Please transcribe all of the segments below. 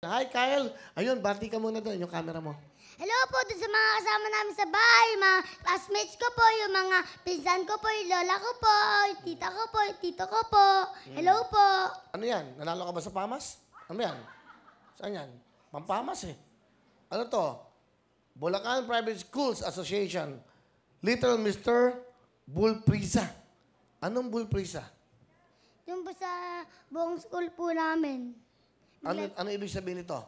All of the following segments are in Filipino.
Hi, Kyle. Ayun, bati ka muna doon, yung camera mo. Hello po dun sa mga kasama namin sa bahay, mga classmates ko po, yung mga pinsan ko po, yung lola ko po, yung tita ko po, yung tito ko po. Hello po. Ano yan? Nanalo ka ba sa PAMAS? Ano yan? Saan yan? Pampamas eh. Ano to? Bulacan Private Schools Association. Little Mr. Bulprisa. Anong Bulprisa? Yung po sa buong school po namin. Ano ibig sabihin nito?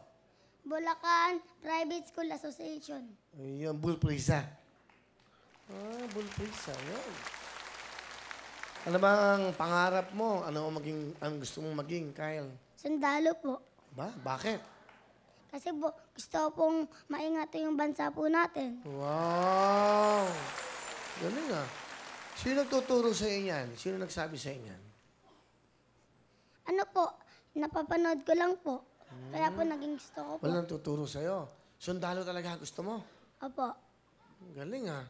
Bulacan Private School Association. Ayun, Bulprisa. Bulprisa. Yun. Ano bang pangarap mo? Anong gusto mong maging, Kyle? Sundalo po. Ba? Bakit? Kasi po, gusto ko pong maingat yung bansa po natin. Wow! Galing ah. Sino nagtuturo sa inyo yan? Sino nagsabi sa inyo yan? Ano po, napapanood ko lang po. Kaya po naging gusto ko po. Walang tuturo sa'yo. Sundalo talaga gusto mo. Opo. Galing ah.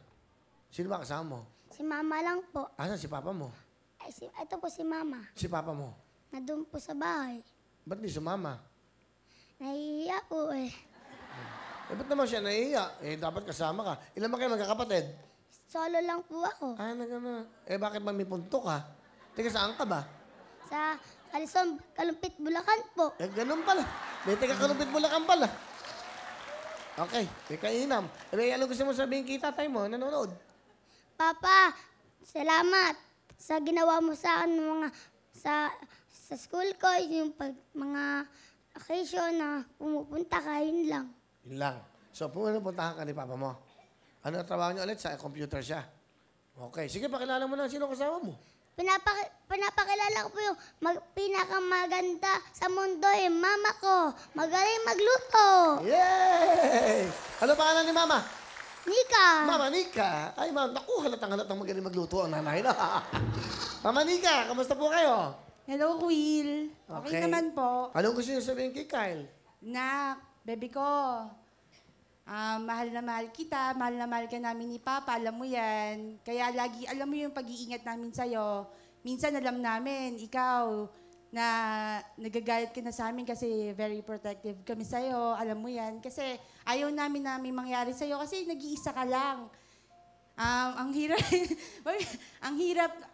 Sino ba kasama mo? Si mama lang po. Asan si papa mo? Ay, ito po si mama. Si papa mo? Nandun po sa bahay. Ba't di sumama? Nahihiya po eh. Ba't naman siya nahihiya? Dapat kasama ka. Ilan ba kayo magkakapatid? Solo lang po ako. Nagana. Bakit ba may punto ka? Teka, saan ka ba? Sa Kalison, Kalumpit, Bulacan po. Ganun pala. May taga Kalumpit Bulacan pala. Okay, may kainam. Ano gusto mo sabihin kay tatay mo? Nanonood. Papa, salamat sa ginawa mo sa akin sa school ko, yung mga occasion na pumupunta ka, yun lang. Yun lang. So, pumunta ka ni papa mo. Ano ang trabaho niyo ulit? Sa computer siya. Okay. Sige, pakilala mo na sino kasama mo. Pinapakilala ko po yung pinakamaganda sa mundo mama ko. Magaling magluto. Yay! Ano pangalan ni mama? Nika. Mama Nika. Ay, ma'am, naku, halatang magaling magluto ang nanay na. Mama Nika, kamusta po kayo? Hello, Will. Okay naman po. Anong gusto niyo sabihin kay Kyle? Baby ko, mahal na mahal ka namin ni Papa, alam mo yan. Kaya lagi, alam mo yung pag-iingat namin sa'yo. Minsan alam namin, ikaw, na nagagalit ka na sa amin kasi very protective kami sa'yo, alam mo yan. Kasi ayaw namin na may mangyari sa'yo kasi nag-iisa ka lang. Ang hirap,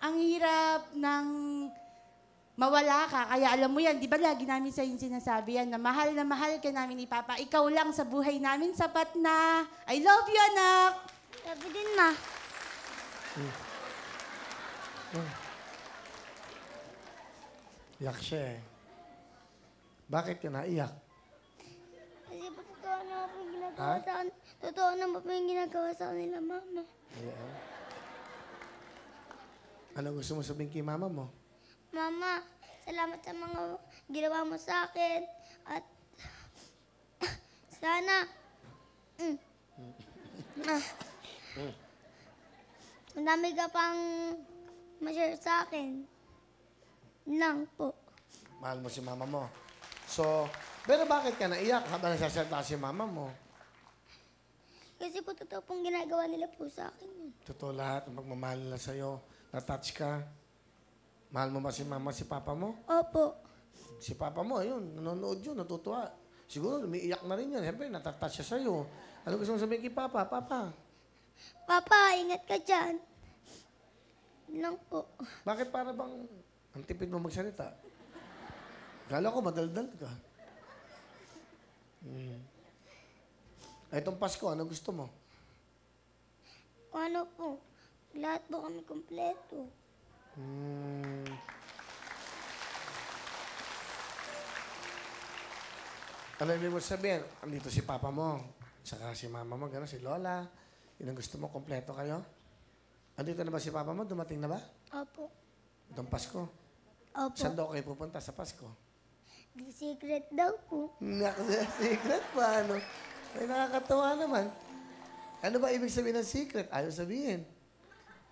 ang hirap ng mawala ka. Kaya alam mo yan, di ba lagi namin sa yung sinasabi yan na mahal ka namin ni Papa. Ikaw lang sa buhay namin, sapat na. I love you, anak. Sabi din, ma. Iyak siya eh. Bakit ka naiyak? Kasi po totoo naman po yung ginagawa sa akin. Totoo naman po yung ginagawa sa kanila, mama. Yeah. Ano gusto mo sabihin kay mama mo? Mama, salamat sa mga ginawa mo sa akin. At sana, madami ka pang ma-share sa akin. Lang po. Mahal mo si mama mo. So, pero bakit ka naiyak habang nagsasalita si mama mo? Kasi po totoo pong ginagawa nila po sa akin yun. Totoo lahat, ang pagmamahal nila sa'yo. Na-touch ka. Mahal mo ba si mama, si papa mo? Opo. Si papa mo, ayun, nanonood yun, natutuwa. Siguro, umiiyak na rin yun. Siyempre, natatouch siya sa'yo. Ano gusto mong sabihin kay papa? Papa, Papa, ingat ka dyan. Yun lang po. bakit para bang ang tipid mo magsalita? Kala ko madaldal ka. Itong Pasko, ano gusto mo? Ano po, lahat po kami kompleto. Ano ibig mo sabihin? Andito si papa mo, saka si mama mo, gano'n, si lola. Yun ang gusto mo, kompleto kayo? Andito na ba si papa mo? Dumating na ba? Opo. Itong Pasko. Opo. Saan daw kayo pupunta sa Pasko? The secret daw po. Secret pa, ano? Ay, nakakatawa naman. Ano ba ibig sabihin ng secret? Ayaw sabihin.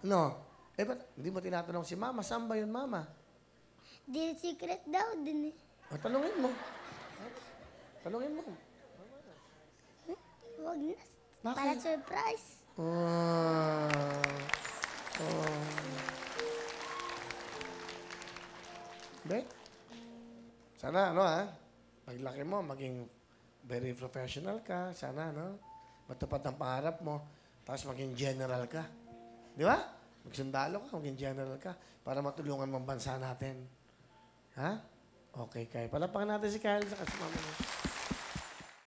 No. Ba't hindi mo tinatanong si mama? Saan ba yun, mama? The secret daw din eh. Tanungin mo. Tanungin mo. Huwag na. Bakit? Para surprise. Be? Sana, ano ha? paglaki mo, maging very professional ka. Sana, no? Matupad ang pangarap mo. Tapos maging general ka. Di ba? Magsundalo ka, maging general ka. Para matulungan mo ang bansa natin. Ha? Okay, Kyle. Palapakan natin si Kyle sa kasama mo.